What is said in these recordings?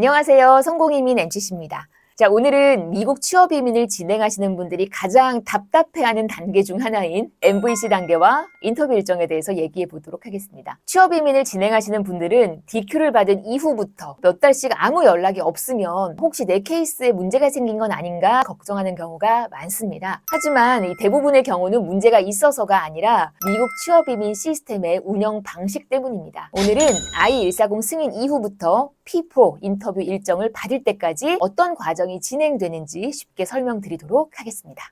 안녕하세요. 성공이민 MCC입니다. 자, 오늘은 미국 취업 이민을 진행하시는 분들이 가장 답답해하는 단계 중 하나인 MVC 단계와 인터뷰 일정에 대해서 얘기해 보도록 하겠습니다. 취업 이민을 진행하시는 분들은 DQ를 받은 이후부터 몇 달씩 아무 연락이 없으면 혹시 내 케이스에 문제가 생긴 건 아닌가 걱정하는 경우가 많습니다. 하지만 이 대부분의 경우는 문제가 있어서가 아니라 미국 취업 이민 시스템의 운영 방식 때문입니다. 오늘은 I-140 승인 이후부터 P4 인터뷰 일정을 받을 때까지 어떤 과정이 진행되는지 쉽게 설명드리도록 하겠습니다.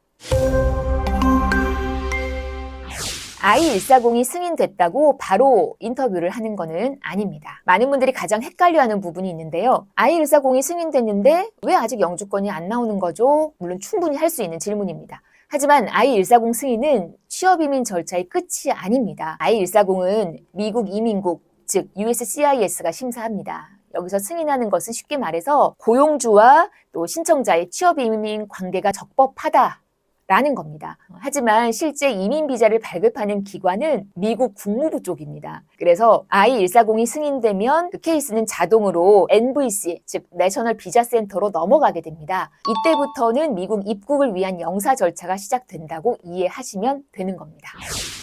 I-140이 승인됐다고 바로 인터뷰를 하는 것은 아닙니다. 많은 분들이 가장 헷갈려하는 부분이 있는데요. I-140이 승인됐는데 왜 아직 영주권이 안 나오는 거죠? 물론 충분히 할 수 있는 질문입니다. 하지만 I-140 승인은 취업이민 절차의 끝이 아닙니다. I-140은 미국 이민국, 즉 USCIS가 심사합니다. 여기서 승인하는 것은 쉽게 말해서 고용주와 또 신청자의 취업이민 관계가 적법하다라는 겁니다. 하지만 실제 이민비자를 발급하는 기관은 미국 국무부 쪽입니다. 그래서 I-140이 승인되면 그 케이스는 자동으로 NVC, 즉 내셔널 비자 센터로 넘어가게 됩니다. 이때부터는 미국 입국을 위한 영사 절차가 시작된다고 이해하시면 되는 겁니다.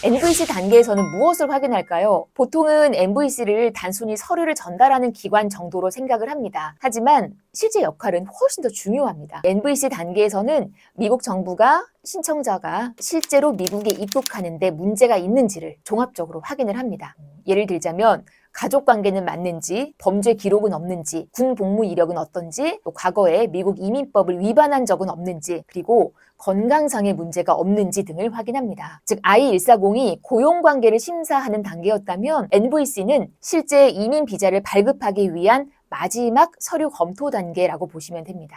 NVC 단계에서는 무엇을 확인할까요? 보통은 NVC를 단순히 서류를 전달하는 기관 정도로 생각을 합니다. 하지만 실제 역할은 훨씬 더 중요합니다. NVC 단계에서는 미국 정부가 신청자가 실제로 미국에 입국하는데 문제가 있는지를 종합적으로 확인을 합니다. 예를 들자면 가족관계는 맞는지, 범죄 기록은 없는지, 군 복무 이력은 어떤지, 또 과거에 미국 이민법을 위반한 적은 없는지, 그리고 건강상의 문제가 없는지 등을 확인합니다. 즉 I-140이 고용관계를 심사하는 단계였다면 NVC는 실제 이민 비자를 발급하기 위한 마지막 서류 검토 단계라고 보시면 됩니다.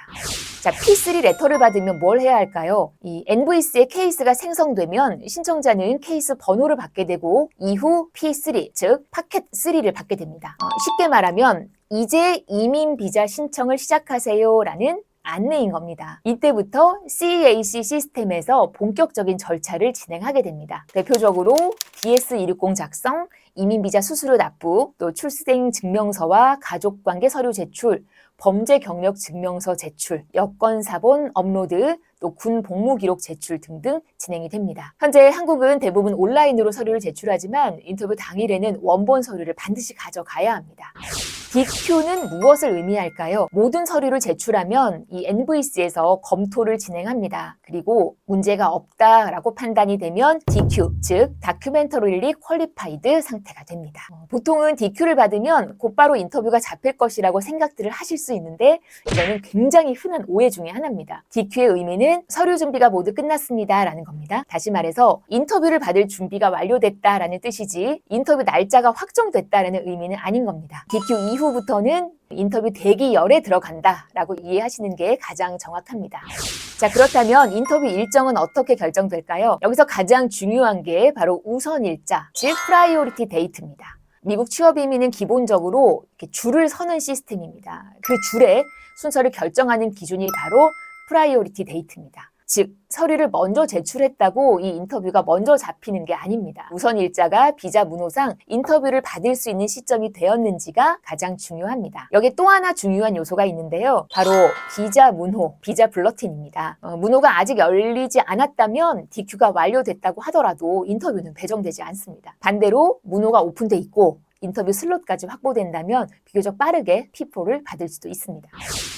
자, P3 레터를 받으면 뭘 해야 할까요? 이 NVC의 케이스가 생성되면 신청자는 케이스 번호를 받게 되고 이후 P3, 즉 파켓 3를 받게 됩니다. 쉽게 말하면 이제 이민 비자 신청을 시작하세요 라는 안내인 겁니다. 이때부터 CAC 시스템에서 본격적인 절차를 진행하게 됩니다. 대표적으로 DS-260 작성, 이민비자 수수료 납부, 또 출생 증명서와 가족관계 서류 제출, 범죄 경력 증명서 제출, 여권 사본 업로드, 또 군 복무 기록 제출 등등 진행이 됩니다. 현재 한국은 대부분 온라인으로 서류를 제출하지만 인터뷰 당일에는 원본 서류를 반드시 가져가야 합니다. DQ는 무엇을 의미할까요? 모든 서류를 제출하면 이 NVC에서 검토를 진행합니다. 그리고 문제가 없다라고 판단이 되면 DQ, 즉 Documentarily Qualified 상태가 됩니다. 보통은 DQ를 받으면 곧바로 인터뷰가 잡힐 것이라고 생각들을 하실 수 있는데 이거는 굉장히 흔한 오해 중에 하나입니다. DQ의 의미는 서류 준비가 모두 끝났습니다 라는 겁니다. 다시 말해서 인터뷰를 받을 준비가 완료됐다라는 뜻이지 인터뷰 날짜가 확정됐다라는 의미는 아닌 겁니다. DQ 이후부터는 인터뷰 대기열에 들어간다라고 이해하시는 게 가장 정확합니다. 자, 그렇다면 인터뷰 일정은 어떻게 결정될까요? 여기서 가장 중요한 게 바로 우선일자, 즉 프라이오리티 데이트입니다. 미국 취업 이민은 기본적으로 이렇게 줄을 서는 시스템입니다. 그 줄에 순서를 결정하는 기준이 바로 프라이오리티 데이트입니다. 즉 서류를 먼저 제출했다고 이 인터뷰가 먼저 잡히는 게 아닙니다. 우선 일자가 비자 문호상 인터뷰를 받을 수 있는 시점이 되었는지가 가장 중요합니다. 여기 또 하나 중요한 요소가 있는데요. 바로 비자 문호, 비자 블러틴입니다. 문호가 아직 열리지 않았다면 DQ가 완료됐다고 하더라도 인터뷰는 배정되지 않습니다. 반대로 문호가 오픈돼 있고 인터뷰 슬롯까지 확보된다면 비교적 빠르게 P4를 받을 수도 있습니다.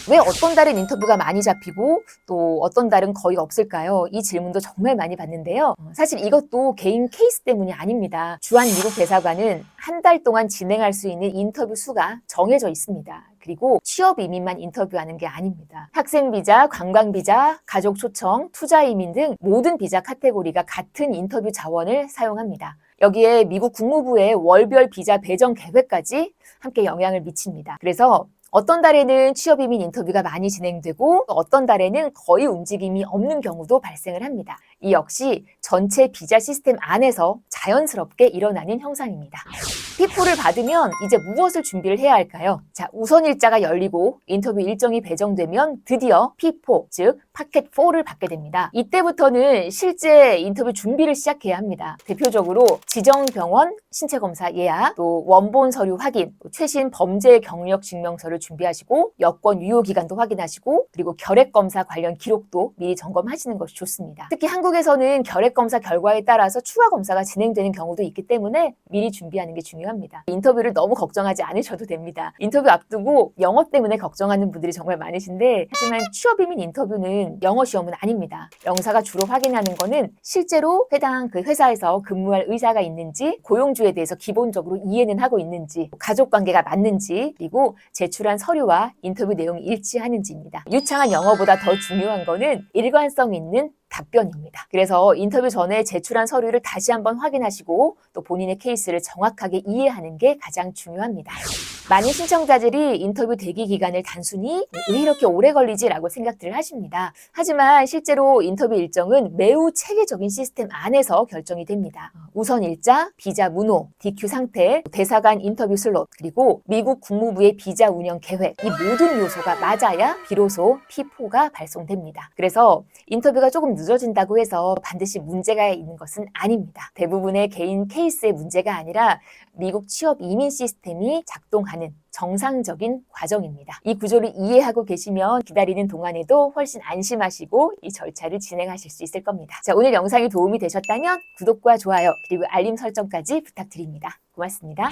왜 어떤 달은 인터뷰가 많이 잡히고 또 어떤 달은 거의 없을까요? 이 질문도 정말 많이 받는데요. 사실 이것도 개인 케이스 때문이 아닙니다. 주한 미국 대사관은 한 달 동안 진행할 수 있는 인터뷰 수가 정해져 있습니다. 그리고 취업 이민만 인터뷰하는 게 아닙니다. 학생 비자, 관광 비자, 가족 초청, 투자 이민 등 모든 비자 카테고리가 같은 인터뷰 자원을 사용합니다. 여기에 미국 국무부의 월별 비자 배정 계획까지 함께 영향을 미칩니다. 그래서 어떤 달에는 취업 이민 인터뷰가 많이 진행되고 어떤 달에는 거의 움직임이 없는 경우도 발생을 합니다. 이 역시 전체 비자 시스템 안에서 자연스럽게 일어나는 현상입니다. P4를 받으면 이제 무엇을 준비를 해야 할까요? 자, 우선 일자가 열리고 인터뷰 일정이 배정되면 드디어 P4, 즉 파켓 4를 받게 됩니다. 이때부터는 실제 인터뷰 준비를 시작해야 합니다. 대표적으로 지정병원 신체검사 예약, 또 원본 서류 확인, 또 최신 범죄 경력 증명서를 준비하시고 여권 유효 기간도 확인하시고 그리고 결핵검사 관련 기록도 미리 점검하시는 것이 좋습니다. 특히 한국에서는 결핵검사 결과에 따라서 추가 검사가 진행되는 경우도 있기 때문에 미리 준비하는 게 중요합니다. 인터뷰를 너무 걱정하지 않으셔도 됩니다. 인터뷰 앞두고 영어 때문에 걱정하는 분들이 정말 많으신데 하지만 취업이민 인터뷰는 영어 시험은 아닙니다. 영사가 주로 확인하는 거는 실제로 해당 그 회사에서 근무할 의사가 있는지, 고용주에 대해서 기본적으로 이해는 하고 있는지, 가족관계가 맞는지, 그리고 제출한 서류와 인터뷰 내용이 일치하는지입니다. 유창한 영어보다 더 중요한 거는 일관성 있는 답변입니다. 그래서 인터뷰 전에 제출한 서류를 다시 한번 확인하시고 또 본인의 케이스를 정확하게 이해하는 게 가장 중요합니다. 많은 신청자들이 인터뷰 대기 기간을 단순히 왜 이렇게 오래 걸리지라고 생각들을 하십니다. 하지만 실제로 인터뷰 일정은 매우 체계적인 시스템 안에서 결정이 됩니다. 우선 일자, 비자 문호, DQ 상태, 대사관 인터뷰 슬롯, 그리고 미국 국무부의 비자 운영 계획, 이 모든 요소가 맞아야 비로소 P4가 발송됩니다. 그래서 인터뷰가 조금 늦어진다고 해서 반드시 문제가 있는 것은 아닙니다. 대부분의 개인 케이스의 문제가 아니라 미국 취업 이민 시스템이 작동하는 정상적인 과정입니다. 이 구조를 이해하고 계시면 기다리는 동안에도 훨씬 안심하시고 이 절차를 진행하실 수 있을 겁니다. 자, 오늘 영상이 도움이 되셨다면 구독과 좋아요 그리고 알림 설정까지 부탁드립니다. 고맙습니다.